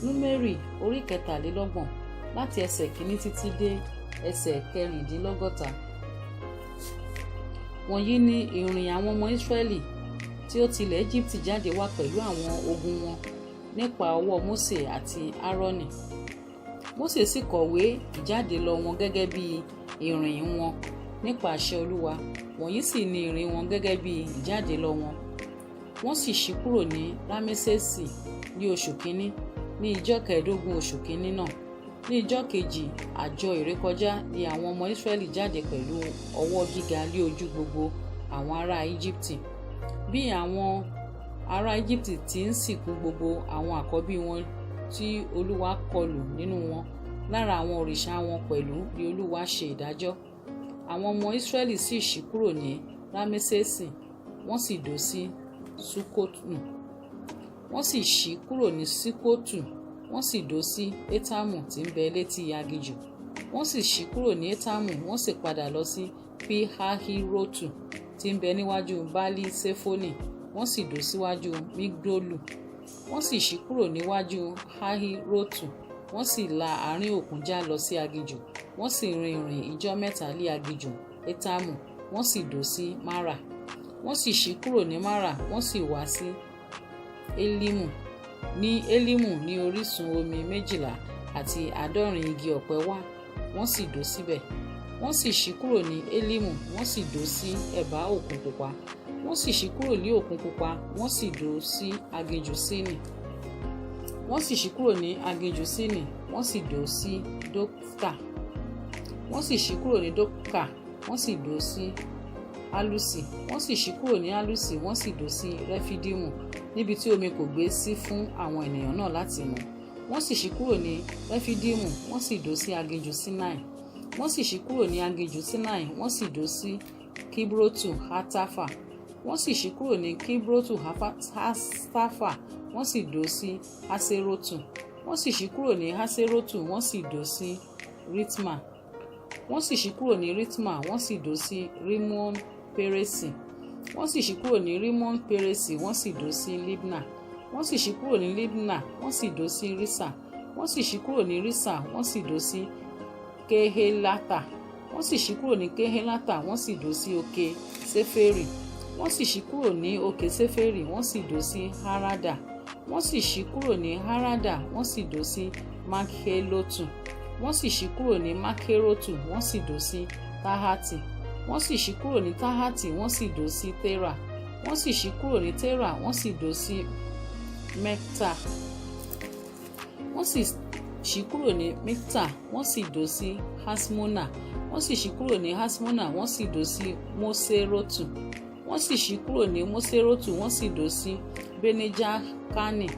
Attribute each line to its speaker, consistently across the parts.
Speaker 1: Numeri orí Ketalelogbon láti ẹsẹ̀ kìíní títí dé ẹsẹ̀ kẹrìndínlọ́gọ́ta. Wọ̀nyí ni ìrìn àwọn ọmọ Ísírẹ́lì tí ó ti ilẹ̀ Éjíptì jáde wá pẹ̀lú àwọn ogun wọn nípa ọwọ́ Mósè àti Áárónì. Mósè sì kọ̀wé ìjáde lọ wọn gẹ́gẹ́ bí ìrìn wọn nípa àṣẹ Olúwa. Wọ̀nyí sì ni ìrìn wọn gẹ́gẹ́ bí ìjáde lọ wọn. Wọ́n sì ṣí kúrò ní Rámésèsì ní oṣù kínní, ní ijọ́ kẹẹ̀ẹ́dógún oṣù kínní náà. Ní ijọ́ kejì àjọ ìrékọjá ni àwọn ọmọ Ísírẹ́lì jáde pẹ̀lú ọwọ́ gíga lé ojú gbogbo àwọn ará Íjíbítì. Bí àwọn ará Íjíbítì ti ń sìnkú gbogbo àwọn àkọ́bí wọn tí Olúwa kọlù nínú wọn, lára àwọn òrìṣà wọn pẹ̀lú ni Olúwa ṣe ìdájọ́. Àwọn ọmọ Ísírẹ́lì sì ṣí kúrò ní Rámésèsì, wọ́n sì dó sí Sukotu. Wọ́n sì ṣí kúrò ní Sukotu, wọ́n sì dó sí Etamu tí ń bẹ létí aginjù. Wọ́n sì ṣí kúrò ní Etamu, wọ́n sì padà lọ sí Pi-hahirotu tí ń bẹ níwájú Baálí Séfónì, wọ́n sì dó síwájú Migdolu. Wọ́n sì ṣí kúrò níwájú Hahirotu, wọ́n sì la àárín òkun já lọ sí aginjù. Wọ́n sì rin ìrìn ijọ́ mẹ́ta lé aginjù Etamu, wọ́n sì dó sí Mara. Wọ́n sì ṣí kúrò ní Mara, wọ́n sì wá sí Elimu. Ní Elimu ní orísun omi 12 àti 70 igi ọ̀pẹ wà, wọ́n sì dó síbẹ̀. Wọ́n sì ṣí kúrò ní Elimu, wọ́n sì dó sí ẹ̀bá òkun pupa. Wọ́n sì ṣí kúrò ní òkun pupa, wọ́n sì dó sí aginjù Sínì. Wọ́n sì ṣí kúrò ní aginjù Sínì, wọ́n sì dó sí Dókà. Wọ́n sì ṣí kúrò ní Dókà, wọ́n sì dó sí Alusi. Wọ́n sì ṣí kúrò ní Alusi, wọ́n sì dó sí Refidimu, níbi tí omi kò gbé sí fún àwọn ènìyàn náà láti mu. Wọ́n sì ṣí kúrò ní Refidimu, wọ́n sì dó sí aginjù Sinai. Wọ́n sì ṣí kúrò ní aginjù Sinai, wọ́n sì dó sí Kibrotu Hatafa. Wọ́n sì ṣí kúrò ní Kibrotu Hatafa, wọ́n sì dó sí Haserotu. Wọ́n sì ṣí kúrò ní Haserotu, wọ́n sì dó sí Ritma. Wọ́n sì ṣí kúrò ní Ritma, wọ́n sì dó sí Rimon Peresi. Wọ́n sì ṣí kúrò ní Rimon Peresi, wọ́n sì dó sí Libna. Wọ́n sì ṣí kúrò ní Libna, wọ́n sì dó sí Risa. Wọ́n sì ṣí kúrò ní Risa, wọ́n sì dó sí Kehelata. Wọ́n sì ṣí kúrò ní Kehelata, wọ́n sì dó sí òkè Seferi. Wọ́n sì ṣí kúrò ní òkè Seferi, wọ́n sì dó sí Harada. Wọ́n sì ṣí kúrò ní Harada, wọ́n sì dó sí Makhelotu. Wọ́n sì ṣí kúrò ní Makherotu, wọ́n sì dó sí Tahati. Wọ́n sì ṣí kúrò ní Tahati, wọ́n sì dó sí Tera. Wọ́n sì ṣí kúrò ní Tera, wọ́n sì dó sí Mekta. Wọ́n sì ṣí kúrò ní Mekta, wọ́n sì dó sí Hasmona. Wọ́n sì ṣí kúrò ní Hasmona, wọ́n sì dó sí Moserotu. Wọ́n sì ṣí kúrò ní Moserotu, wọ́n sì dó sí Benejakani.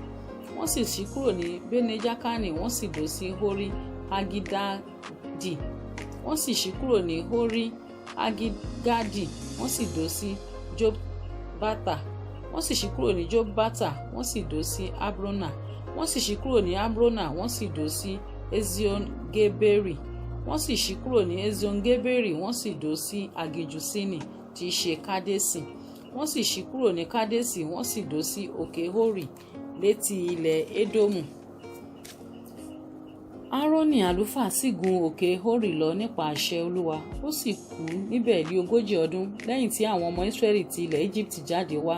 Speaker 1: Wọ́n sì ṣí kúrò ní Benejakani, wọ́n sì dó sí Hori Hagidadi. Wọ́n sì ṣí kúrò ní Hori Hagidadi, wọ́n sì dó sí Jobbata. Wọ́n sì ṣí kúrò ní Jobbata, wọ́n sì dó sí Abrona. Wọ́n sì ṣí kúrò ní Abrona, wọ́n sì dó sí Ezion-Geberi. Wọ́n sì ṣí kúrò ní Ezion-Geberi, wọ́n sì dó sí aginjù Sini tí í ṣe Kádésì. Wọ́n sì ṣí kúrò ní Kádésì, wọ́n sì dó sí òkè Hori létí ilẹ̀ Édómù. Áárónì àlùfáà sì gun òkè Hori lọ nípa àṣẹ Olúwa, ó sì kú níbẹ̀ ní 40 ọdún lẹ́yìn tí àwọn ọmọ Ísírẹ́lì ti ilẹ̀ Íjíbítì jáde wá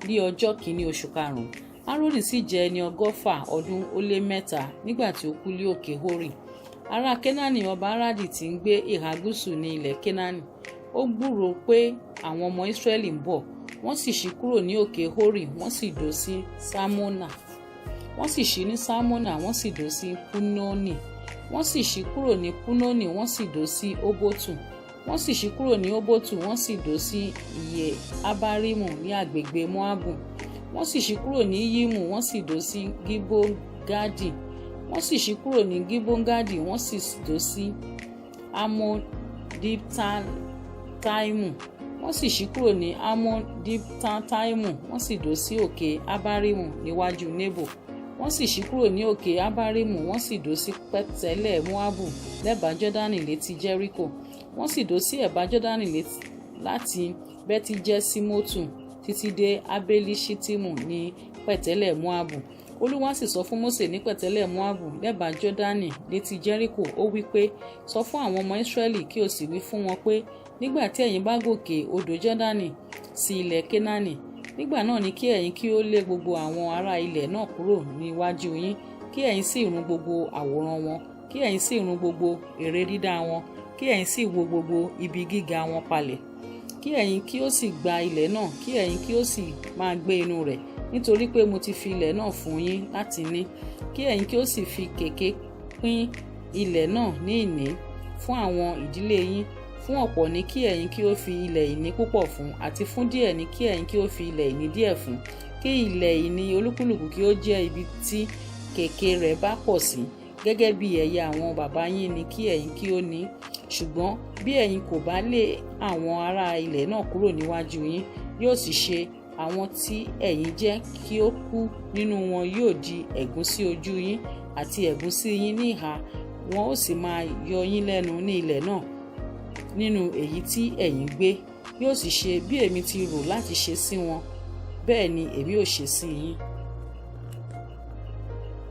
Speaker 1: ní ọjọ́ kìíní oṣù karùn-ún. Áárónì sì jẹ́ ẹni 100 ọdún ó lé 3 nígbà tí ó kú ní òkè Hori. Ará Kénáánì ọba Aradi tí ń gbé ìhà gúúsù ní ilẹ̀ Kénáánì, ó gbúròó pé àwọn ọmọ Ísírẹ́lì ń bọ̀, wọ́n sì ṣí kúrò ní òkè Hori, wọ́n sì dó sí Salmona. Wọ́n sì ṣí ní Salmona, wọ́n sì dó sí Punoni. Wọ́n sì ṣí kúrò ní Punoni, wọ́n sì dó sí Obotu. Wọ́n sì ṣí kúrò ní Obotu, wọ́n sì dó sí Iye Abarimu ní agbègbè Moabu. Wọ́n sì ṣí kúrò ní Yimu, wọ́n sì dó sí Gibongadi. Wọ́n sì ṣí kúrò ní Gibongadi, wọ́n sì dó sí Amon-Dibtataimu. Wọ́n sì ṣí kúrò ní Amon-Dibtataimu, wọ́n sì dó sí òkè Abarimu níwájú Nebo. Wọ́n sì ṣí kúrò ní òkè Abarimu, wọ́n sì dó sí pẹ̀tẹ́lẹ̀ Moabu lẹ́bàá Jọ́dánì létí Jẹ́ríkò. Wọ́n sì dó sí ẹ̀bá Jọ́dánì láti Bẹ́tíjẹ́símótù títí dé Abeli-Ṣittimu ní pẹ̀tẹ́lẹ̀ Moabu. Olúwa sì sọ fún Mósè ní pẹ̀tẹ́lẹ̀ Móábù lẹ́bàá Jọ́dánì létí Jẹ́ríkò. Ó wí pé, sọ fún àwọn ọmọ Ísírẹ́lì kí o sì wí fún wọn pé, nígbà tí ẹ̀yin bá gòkè odò Jọ́dánì sí ilẹ̀ Kénáánì, nígbà náà ni kí ẹ̀yin kí ó lé gbogbo àwọn ará ilẹ̀ náà kúrò níwájú yín, kí ẹ̀yin sì run gbogbo àwòrán wọn, kí ẹ̀yin sì run gbogbo ère dídá wọn, kí ẹ̀yin sì wó gbogbo ibi gíga wọn palẹ̀, kí ẹ̀yin kí ó sì gba ilẹ̀ náà, kí ẹ̀yin kí ó sì máa gbé inú rẹ̀, nítorí pé mo ti fi ilẹ̀ náà fún yín láti ní. Kí ẹ̀yin kí ó sì fi kèké pín ilẹ̀ náà ní ìní fún àwọn ìdílé yín. Fún ọ̀pọ̀ ni kí ẹ̀yin kí ó fi ilẹ̀ ìní púpọ̀ fún, àti fún díẹ̀ ni kí ẹ̀yin kí ó fi ilẹ̀ ìní díẹ̀ fún. Kí ilẹ̀ ìní olúkúlùkù kí ó jẹ́ ibi tí kèké rẹ̀ bá pọ̀ sí, gẹ́gẹ́ bí ẹ̀yà àwọn baba yín ni kí ẹ̀yin kí ó ní. Ṣùgbọ́n bí ẹ̀yin kò bá lé àwọn ará ilẹ̀ náà kúrò níwájú yín, yóò sì ṣe àwọn tí ẹ̀yin jẹ́ kí ó kú nínú wọn yóò di ẹ̀gún sí ojú yín àti ẹ̀gún sí yín ní ìhà, wọn ó sì máa yọ yín lẹ́nu ní ilẹ̀ náà nínú èyí tí ẹ̀yin gbé. Yóò sì ṣe bí èmi ti rò láti ṣe sí wọn, bẹ́ẹ̀ ni èmi ó ṣe sí yín.